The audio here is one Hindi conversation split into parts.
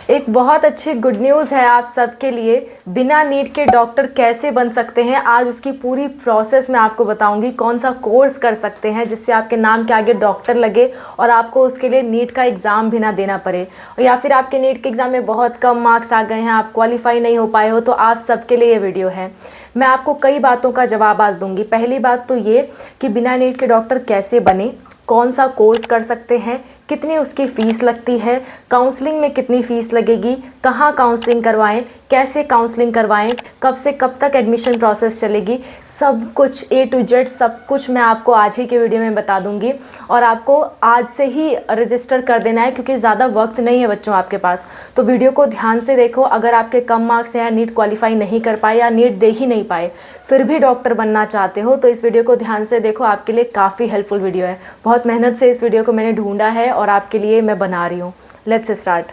एक बहुत अच्छी गुड न्यूज़ है आप सबके लिए। बिना नीट के डॉक्टर कैसे बन सकते हैं, आज उसकी पूरी प्रोसेस मैं आपको बताऊंगी। कौन सा कोर्स कर सकते हैं जिससे आपके नाम के आगे डॉक्टर लगे और आपको उसके लिए नीट का एग्ज़ाम भी ना देना पड़े, या फिर आपके नीट के एग्ज़ाम में बहुत कम मार्क्स आ गए हैं, आप क्वालिफाई नहीं हो पाए हो, तो आप सबके लिए ये वीडियो है। मैं आपको कई बातों का जवाब आज दूंगी। पहली बात तो ये कि बिना नीट के डॉक्टर कैसे बने, कौन सा कोर्स कर सकते हैं, कितनी उसकी फ़ीस लगती है, काउंसलिंग में कितनी फ़ीस लगेगी, कहाँ काउंसलिंग करवाएं, कैसे काउंसलिंग करवाएं, कब से कब तक एडमिशन प्रोसेस चलेगी, सब कुछ A to Z सब कुछ मैं आपको आज ही के वीडियो में बता दूंगी। और आपको आज से ही रजिस्टर कर देना है क्योंकि ज़्यादा वक्त नहीं है बच्चों आपके पास। तो वीडियो को ध्यान से देखो। अगर आपके कम मार्क्स हैं या नीट क्वालिफाई नहीं कर पाए या नीट दे ही नहीं पाए, फिर भी डॉक्टर बनना चाहते हो, तो इस वीडियो को ध्यान से देखो। आपके लिए काफ़ी हेल्पफुल वीडियो है। बहुत मेहनत से इस वीडियो को मैंने ढूंढा है और आपके लिए मैं बना रही हूँ। Let's start.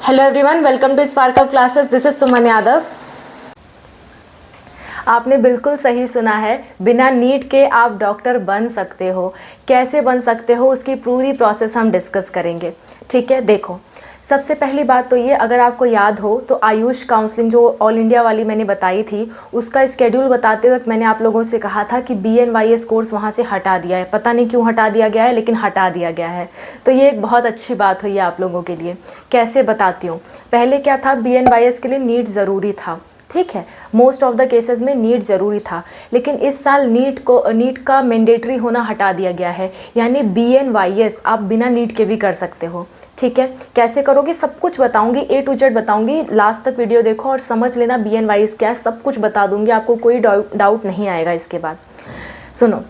Hello everyone, welcome to Spark Up classes. This is Suman Yadav. आपने बिल्कुल सही सुना है, बिना नीट के आप डॉक्टर बन सकते हो। कैसे बन सकते हो उसकी पूरी प्रोसेस हम डिस्कस करेंगे। ठीक है, देखो सबसे पहली बात तो ये, अगर आपको याद हो तो आयुष काउंसलिंग जो ऑल इंडिया वाली मैंने बताई थी, उसका स्केड्यूल बताते वक्त मैंने आप लोगों से कहा था कि BNYS कोर्स वहाँ से हटा दिया है। पता नहीं क्यों हटा दिया गया है, लेकिन हटा दिया गया है। तो ये एक बहुत अच्छी बात हुई है आप लोगों के लिए। कैसे बताती हूँ। पहले क्या था, BNYS के लिए नीट ज़रूरी था। ठीक है, मोस्ट ऑफ द केसेस में नीट ज़रूरी था, लेकिन इस साल नीट का मैंडेटरी होना हटा दिया गया है। यानी BNYS आप बिना नीट के भी कर सकते हो। ठीक है, कैसे करोगे सब कुछ बताऊंगी, A to Z बताऊंगी। लास्ट तक वीडियो देखो और समझ लेना BNYS क्या है, सब कुछ बता दूंगी, आपको कोई डाउट नहीं आएगा इसके बाद। सुनो,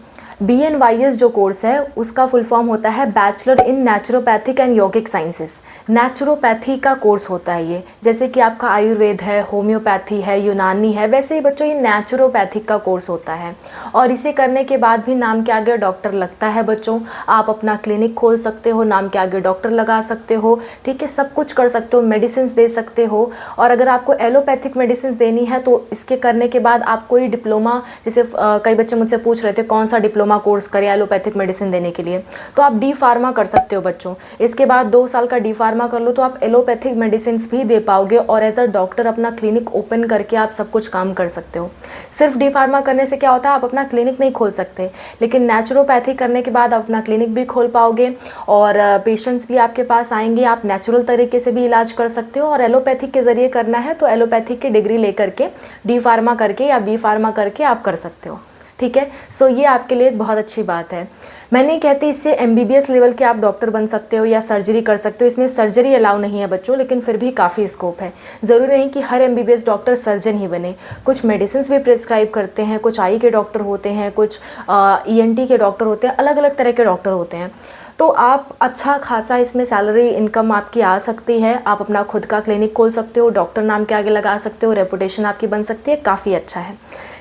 BNYS जो कोर्स है उसका फुल फॉर्म होता है bachelor in naturopathic and yogic sciences. Naturopathy का कोर्स होता है ये, जैसे कि आपका आयुर्वेद है, होम्योपैथी है, यूनानी है, वैसे ही बच्चों ये नेचुरोपैथिक का कोर्स होता है। और इसे करने के बाद भी नाम के आगे डॉक्टर लगता है बच्चों। आप अपना क्लिनिक खोल सकते हो, नाम के आगे डॉक्टर लगा सकते हो। ठीक है, सब कुछ कर सकते हो, मेडिसिन दे सकते हो। और अगर आपको एलोपैथिक मेडिसिन देनी है तो इसके करने के बाद आप कोई डिप्लोमा, जैसे कई बच्चे मुझसे पूछ रहे थे कौन सा डिप्लोमा कोर्स करें एलोपैथिक मेडिसिन देने के लिए, तो आप डी फार्मा कर सकते हो बच्चों। इसके बाद 2 साल का डी फार्मा कर लो तो आप एलोपैथिक मेडिसिन भी दे पाओगे और एज अ डॉक्टर अपना क्लिनिक ओपन करके आप सब कुछ काम कर सकते हो। सिर्फ डी फार्मा करने से क्या होता है, आप अपना क्लिनिक नहीं खोल सकते, लेकिन नेचुरोपैथी करने के बाद आप अपना क्लिनिक भी खोल पाओगे और पेशेंट्स भी आपके पास आएंगे। आप नेचुरल तरीके से भी इलाज कर सकते हो और एलोपैथिक के ज़रिए करना है तो एलोपैथिक की डिग्री लेकर के डी फार्मा करके या बी फार्मा करके आप कर सकते हो। ठीक है, सो ये आपके लिए एक बहुत अच्छी बात है। मैं नहीं कहती इससे MBBS लेवल के आप डॉक्टर बन सकते हो या सर्जरी कर सकते हो, इसमें सर्जरी अलाउ नहीं है बच्चों, लेकिन फिर भी काफ़ी स्कोप है। ज़रूरी नहीं कि हर MBBS डॉक्टर सर्जन ही बने, कुछ मेडिसिन भी प्रिस्क्राइब करते हैं, कुछ आई के डॉक्टर होते हैं, कुछ ENT के डॉक्टर होते हैं, अलग अलग तरह के डॉक्टर होते हैं। तो आप अच्छा खासा इसमें सैलरी इनकम आपकी आ सकती है। आप अपना खुद का क्लिनिक खोल सकते हो, डॉक्टर नाम के आगे लगा सकते हो, रेपुटेशन आपकी बन सकती है, काफ़ी अच्छा है।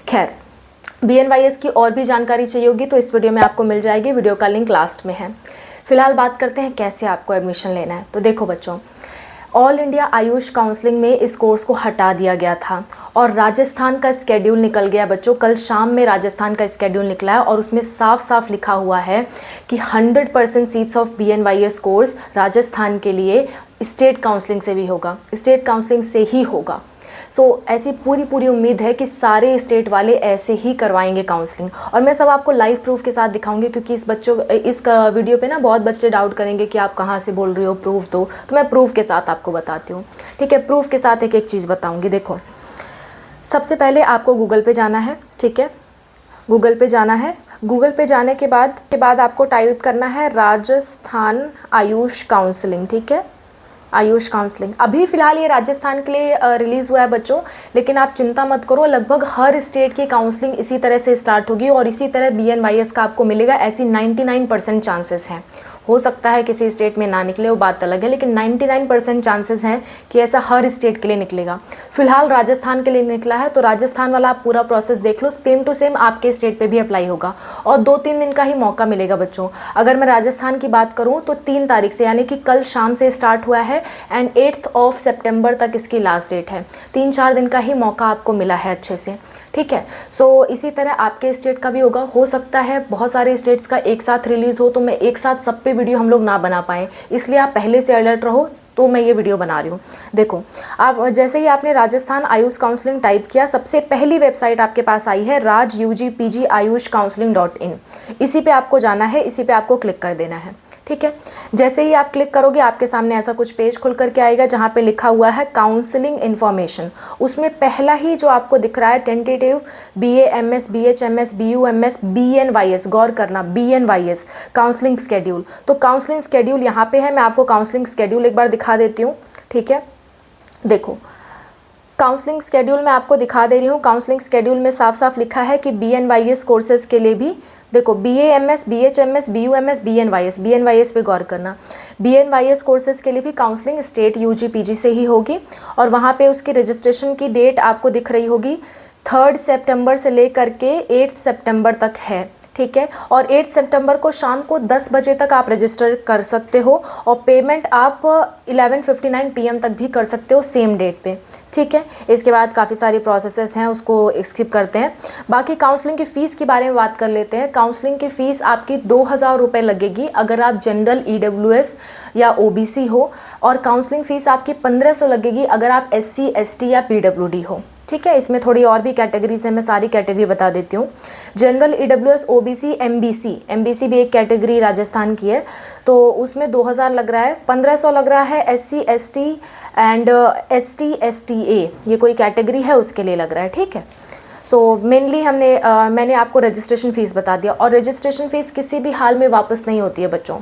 खैर, BNYS की और भी जानकारी चाहिए होगी तो इस वीडियो में आपको मिल जाएगी, वीडियो का लिंक लास्ट में है। फिलहाल बात करते हैं कैसे आपको एडमिशन लेना है। तो देखो बच्चों, ऑल इंडिया आयुष काउंसलिंग में इस कोर्स को हटा दिया गया था और राजस्थान का स्केड्यूल निकल गया बच्चों। कल शाम में राजस्थान का स्केड्यूल निकला है और उसमें साफ साफ लिखा हुआ है कि 100% seats of BNYS course Rajasthan के लिए स्टेट काउंसलिंग से भी होगा, स्टेट काउंसलिंग से ही होगा। सो ऐसी पूरी उम्मीद है कि सारे स्टेट वाले ऐसे ही करवाएंगे काउंसलिंग, और मैं सब आपको लाइव प्रूफ के साथ दिखाऊंगी क्योंकि इस वीडियो पे ना बहुत बच्चे डाउट करेंगे कि आप कहाँ से बोल रहे हो, प्रूफ दो। तो मैं प्रूफ के साथ आपको बताती हूँ। ठीक है, प्रूफ के साथ एक एक चीज़ बताऊँगी। देखो, सबसे पहले आपको गूगल पे जाना है। ठीक है, गूगल पे जाना है। गूगल पे जाने के बाद आपको टाइप करना है राजस्थान आयुष काउंसलिंग। ठीक है, आयुष काउंसलिंग। अभी फ़िलहाल ये राजस्थान के लिए रिलीज़ हुआ है बच्चों, लेकिन आप चिंता मत करो, लगभग हर स्टेट की काउंसलिंग इसी तरह से स्टार्ट होगी और इसी तरह BNYS का आपको मिलेगा। ऐसी 99% चांसेस हैं। हो सकता है किसी स्टेट में ना निकले, वो बात अलग है, लेकिन 99% चांसेस हैं कि ऐसा हर स्टेट के लिए निकलेगा। फिलहाल राजस्थान के लिए निकला है तो राजस्थान वाला आप पूरा प्रोसेस देख लो, सेम टू सेम आपके स्टेट पे भी अप्लाई होगा और 2-3 दिन का ही मौका मिलेगा बच्चों। अगर मैं राजस्थान की बात करूँ तो 3 तारीख से, यानी कि कल शाम से स्टार्ट हुआ है एंड 8 सितंबर तक इसकी लास्ट डेट है। 3-4 दिन का ही मौका आपको मिला है अच्छे से। ठीक है। सो इसी तरह आपके स्टेट का भी होगा, हो सकता है बहुत सारे स्टेट्स का एक साथ रिलीज़ हो, तो मैं एक साथ सब पे वीडियो हम लोग ना बना पाएँ, इसलिए आप पहले से अलर्ट रहो, तो मैं ये वीडियो बना रही हूँ। देखो, आप जैसे ही आपने राजस्थान आयुष काउंसलिंग टाइप किया, सबसे पहली वेबसाइट आपके पास आई है rajugpgayushcounseling.in। इसी पे आपको जाना है, इसी पे आपको क्लिक कर देना है, ठीक है। जैसे ही आप क्लिक करोगे आपके सामने ऐसा कुछ पेज खुल करके आएगा जहाँ पे लिखा हुआ है काउंसलिंग इन्फॉर्मेशन। उसमें पहला ही जो आपको दिख रहा है tentative BA MS BHMS BUMS BNYS, गौर करना BNYS काउंसलिंग स्केड्यूल। तो काउंसलिंग स्केड्यूल यहाँ पे है, मैं आपको काउंसलिंग स्केड्यूल एक बार दिखा देती हूँ, ठीक है। देखो, काउंसलिंग स्केड्यूल मैं आपको दिखा दे रही हूँ। काउंसलिंग स्केड्यूल में साफ साफ लिखा है कि BNYS कोर्सेज़ के लिए भी, देखो BA MS BHMS BUMS BNYS पे गौर करना। BNYS कोर्सेज़ के लिए भी काउंसलिंग स्टेट UG PG से ही होगी, और वहाँ पे उसकी रजिस्ट्रेशन की डेट आपको दिख रही होगी 3 सितंबर से लेकर के 8 सितंबर तक है, ठीक है। और 8 सितंबर को शाम को 10 बजे तक आप रजिस्टर कर सकते हो, और पेमेंट आप 11:59 PM तक भी कर सकते हो सेम डेट पे, ठीक है। इसके बाद काफ़ी सारी प्रोसेसेस हैं, उसको स्किप करते हैं। बाकी काउंसलिंग की फ़ीस के बारे में बात कर लेते हैं। काउंसलिंग की फ़ीस आपकी 2000 रुपये लगेगी अगर आप जनरल EWS या OBC हो, और काउंसलिंग फ़ीस आपकी 1500 लगेगी अगर आप SC ST या PWD हो, ठीक है। इसमें थोड़ी और भी कैटेगरीज है, मैं सारी कैटेगरी बता देती हूँ। जनरल EWS OBC MBC भी एक कैटेगरी राजस्थान की है, तो उसमें 2000 लग रहा है। 1500 लग रहा है SC ST and ST STA, ये कोई कैटेगरी है उसके लिए लग रहा है, ठीक है। सो मेनली मैंने आपको रजिस्ट्रेशन फ़ीस बता दिया, और रजिस्ट्रेशन फ़ीस किसी भी हाल में वापस नहीं होती है बच्चों।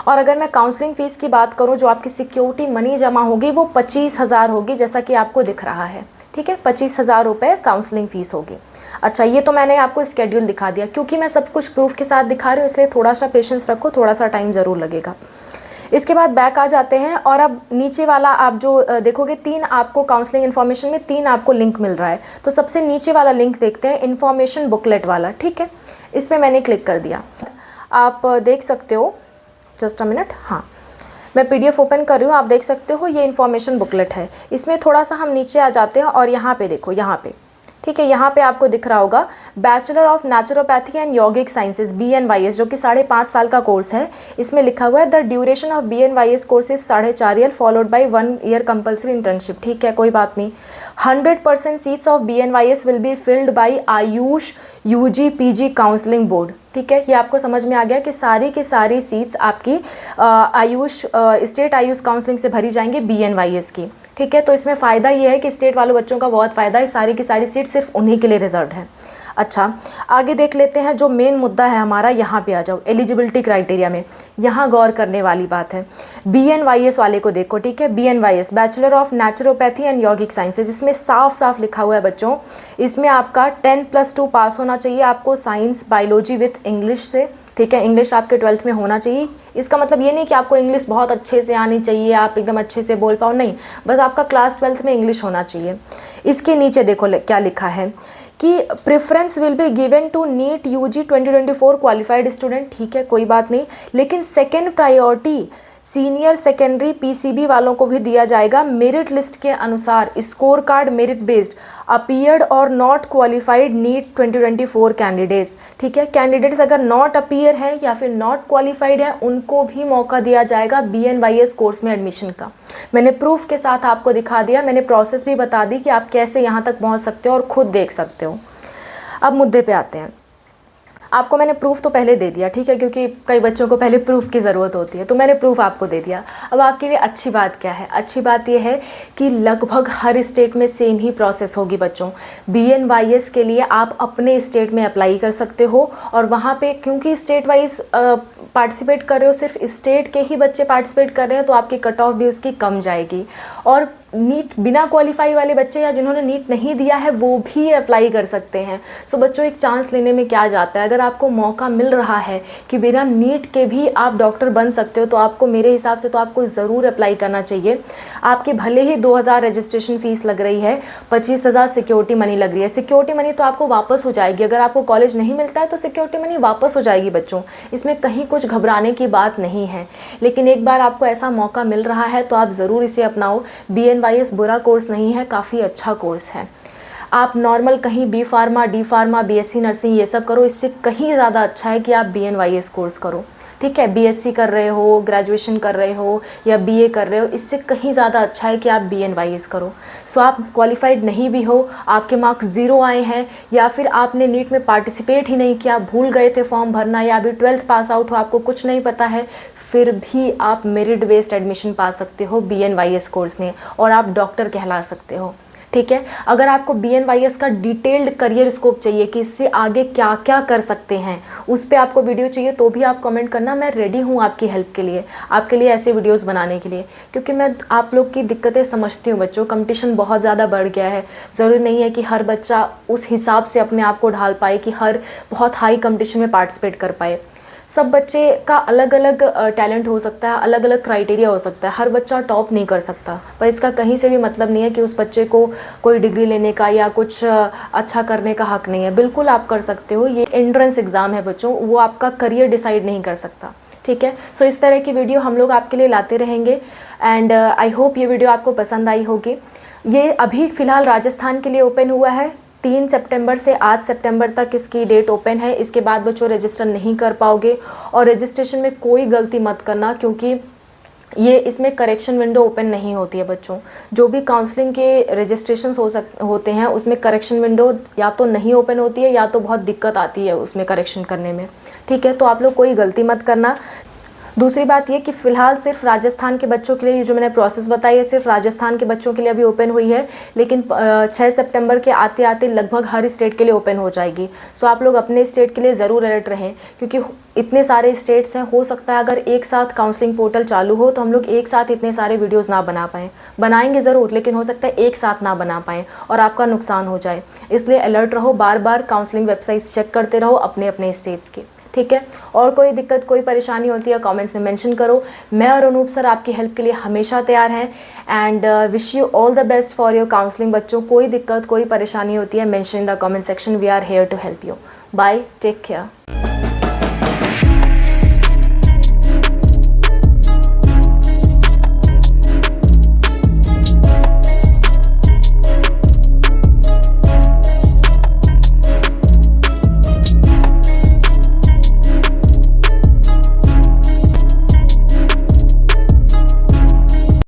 और अगर मैं काउंसलिंग फ़ीस की बात करूँ, जो आपकी सिक्योरिटी मनी जमा होगी वो 25,000 होगी, जैसा कि आपको दिख रहा है, ठीक है। 25,000 रुपये काउंसलिंग फ़ीस होगी। अच्छा, ये तो मैंने आपको स्केड्यूल दिखा दिया, क्योंकि मैं सब कुछ प्रूफ के साथ दिखा रही हूँ इसलिए थोड़ा सा पेशेंस रखो, थोड़ा सा टाइम ज़रूर लगेगा। इसके बाद बैक आ जाते हैं, और अब नीचे वाला आप जो देखोगे, 3 आपको काउंसलिंग इन्फॉर्मेशन में 3 आपको लिंक मिल रहा है। तो सबसे नीचे वाला लिंक देखते हैं, इन्फॉर्मेशन बुकलेट वाला, ठीक है। इस पर मैंने क्लिक कर दिया, आप देख सकते हो, जस्ट अ मिनट, हाँ मैं PDF ओपन कर रही हूँ, आप देख सकते हो ये इन्फॉर्मेशन बुकलेट है। इसमें थोड़ा सा हम नीचे आ जाते हैं, और यहाँ पे देखो, यहाँ पे, ठीक है, यहाँ पे आपको दिख रहा होगा bachelor of naturopathy and yogic sciences BNYS, जो कि 5.5 साल का कोर्स है। इसमें लिखा हुआ है the duration of BNYS course is 4.5 year followed by 1 year compulsory internship, ठीक है, कोई बात नहीं। 100% seats of BNYS will be filled by Ayush UG PG counselling board, ठीक है। ये आपको समझ में आ गया कि सारी की सारी सीट्स आपकी आयुष स्टेट आयुष काउंसलिंग से भरी जाएंगी BNYS की, ठीक है। तो इसमें फ़ायदा ये है कि स्टेट वालों बच्चों का बहुत फ़ायदा है, सारी की सारी सीट सिर्फ उन्हीं के लिए रिजर्व है। अच्छा, आगे देख लेते हैं, जो मेन मुद्दा है हमारा, यहाँ पे आ जाओ, एलिजिबिलिटी क्राइटेरिया में। यहाँ गौर करने वाली बात है, BNYS वाले को देखो, ठीक है। BNYS bachelor of naturopathy and yogic sciences, इसमें साफ साफ लिखा हुआ है बच्चों, इसमें आपका 10+2 पास होना चाहिए आपको साइंस बायोलॉजी विथ इंग्लिश से, ठीक है। इंग्लिश आपके 12th में होना चाहिए। इसका मतलब ये नहीं कि आपको इंग्लिश बहुत अच्छे से आनी चाहिए, आप एकदम अच्छे से बोल पाओ, नहीं, बस आपका क्लास 12th में इंग्लिश होना चाहिए। इसके नीचे देखो क्या लिखा है कि preference will be given to NEET UG 2024 qualified student, ठीक है, कोई बात नहीं, लेकिन second priority senior secondary PCB वालों को भी दिया जाएगा मेरिट लिस्ट के अनुसार, score card merit based, appeared और नॉट क्वालिफाइड नीट 2024 कैंडिडेट्स, ठीक है। कैंडिडेट्स अगर नॉट अपीयर हैं या फिर नॉट क्वालिफाइड हैं, उनको भी मौका दिया जाएगा BNYS कोर्स में एडमिशन का। मैंने प्रूफ के साथ आपको दिखा दिया, मैंने प्रोसेस भी बता दी कि आप कैसे यहाँ तक पहुँच सकते हो और ख़ुद देख सकते हो। अब मुद्दे पे आते हैं। आपको मैंने प्रूफ तो पहले दे दिया, ठीक है, क्योंकि कई बच्चों को पहले प्रूफ की ज़रूरत होती है, तो मैंने प्रूफ आपको दे दिया। अब आपके लिए अच्छी बात क्या है? अच्छी बात यह है कि लगभग हर स्टेट में सेम ही प्रोसेस होगी बच्चों। BNYS के लिए आप अपने स्टेट में अप्लाई कर सकते हो, और वहाँ पे क्योंकि स्टेट वाइज पार्टिसिपेट कर रहे हो, सिर्फ स्टेट के ही बच्चे पार्टिसिपेट कर रहे हैं, तो आपकी कट ऑफ भी उसकी कम जाएगी। और नीट बिना क्वालिफाई वाले बच्चे या जिन्होंने नीट नहीं दिया है वो भी अप्लाई कर सकते हैं। सो बच्चों, एक चांस लेने में क्या जाता है, अगर आपको मौका मिल रहा है कि बिना नीट के भी आप डॉक्टर बन सकते हो, तो आपको मेरे हिसाब से तो आपको ज़रूर अप्लाई करना चाहिए। आपके भले ही 2000 रजिस्ट्रेशन फ़ीस लग रही है, 25,000 सिक्योरिटी मनी लग रही है। सिक्योरिटी मनी तो आपको वापस हो जाएगी, अगर आपको कॉलेज नहीं मिलता है तो सिक्योरिटी मनी वापस हो जाएगी बच्चों, इसमें कहीं कुछ घबराने की बात नहीं है। लेकिन एक बार आपको ऐसा मौका मिल रहा है तो आप ज़रूर इसे अपनाओ। BNYS बुरा कोर्स नहीं है, काफ़ी अच्छा कोर्स है। आप नॉर्मल कहीं B pharma, D pharma, BSc nursing ये सब करो, इससे कहीं ज़्यादा अच्छा है कि आप BNYS कोर्स करो। ठीक है, बीएससी कर रहे हो, ग्रेजुएशन कर रहे हो या बीए कर रहे हो, इससे कहीं ज़्यादा अच्छा है कि आप BNYS करो। सो आप क्वालिफाइड नहीं भी हो, आपके मार्क्स 0 आए हैं, या फिर आपने नीट में पार्टिसिपेट ही नहीं किया, भूल गए थे फॉर्म भरना, या अभी 12th पास आउट हो, आपको कुछ नहीं पता है, फिर भी आप मेरिट बेस्ड एडमिशन पा सकते हो BNYS कोर्स में और आप डॉक्टर कहला सकते हो। ठीक है, अगर आपको BNYS का डिटेल्ड करियर स्कोप चाहिए कि इससे आगे क्या क्या कर सकते हैं, उस पर आपको वीडियो चाहिए तो भी आप कमेंट करना, मैं रेडी हूँ आपकी हेल्प के लिए, आपके लिए ऐसे वीडियोस बनाने के लिए, क्योंकि मैं आप लोग की दिक्कतें समझती हूँ बच्चों। कंपटीशन बहुत ज़्यादा बढ़ गया है, ज़रूरी नहीं है कि हर बच्चा उस हिसाब से अपने आप को ढाल पाए कि हर बहुत हाई कंपटीशन में पार्टिसिपेट कर पाए। सब बच्चे का अलग अलग टैलेंट हो सकता है, अलग अलग क्राइटेरिया हो सकता है, हर बच्चा टॉप नहीं कर सकता, पर इसका कहीं से भी मतलब नहीं है कि उस बच्चे को कोई डिग्री लेने का या कुछ अच्छा करने का हक नहीं है। बिल्कुल आप कर सकते हो, ये एंट्रेंस एग्ज़ाम है बच्चों, वो आपका करियर डिसाइड नहीं कर सकता। ठीक है, सो इस तरह की वीडियो हम लोग आपके लिए लाते रहेंगे एंड आई होप ये वीडियो आपको पसंद आई होगी। ये अभी फ़िलहाल राजस्थान के लिए ओपन हुआ है, 3 सितंबर से 8 सितंबर तक इसकी डेट ओपन है। इसके बाद बच्चों रजिस्टर नहीं कर पाओगे, और रजिस्ट्रेशन में कोई गलती मत करना, क्योंकि ये इसमें करेक्शन विंडो ओपन नहीं होती है बच्चों। जो भी काउंसलिंग के रजिस्ट्रेशन होते हैं उसमें करेक्शन विंडो या तो नहीं ओपन होती है या तो बहुत दिक्कत आती है उसमें करेक्शन करने में। ठीक है, तो आप लोग कोई गलती मत करना। दूसरी बात ये कि फ़िलहाल सिर्फ राजस्थान के बच्चों के लिए ये जो मैंने प्रोसेस बताई है सिर्फ राजस्थान के बच्चों के लिए अभी ओपन हुई है, लेकिन 6 सितंबर के आते आते लगभग हर स्टेट के लिए ओपन हो जाएगी। सो आप लोग अपने स्टेट के लिए ज़रूर अलर्ट रहें, क्योंकि इतने सारे स्टेट्स हैं, हो सकता है अगर एक साथ काउंसलिंग पोर्टल चालू हो तो हम लोग एक साथ इतने सारे वीडियोज़ ना बना पाएँ। बनाएंगे ज़रूर, लेकिन हो सकता है एक साथ ना बना पाएँ और आपका नुकसान हो जाए। इसलिए अलर्ट रहो, बार बार काउंसलिंग वेबसाइट्स चेक करते रहो अपने अपने स्टेट्स की। ठीक है, और कोई दिक्कत कोई परेशानी होती है कमेंट्स में मेंशन करो। मैं और अनूप सर आपकी हेल्प के लिए हमेशा तैयार हैं and wish you all the best for your counselling. बच्चों कोई दिक्कत कोई परेशानी होती है mention in the comment section, we are here to help you. Bye, take care.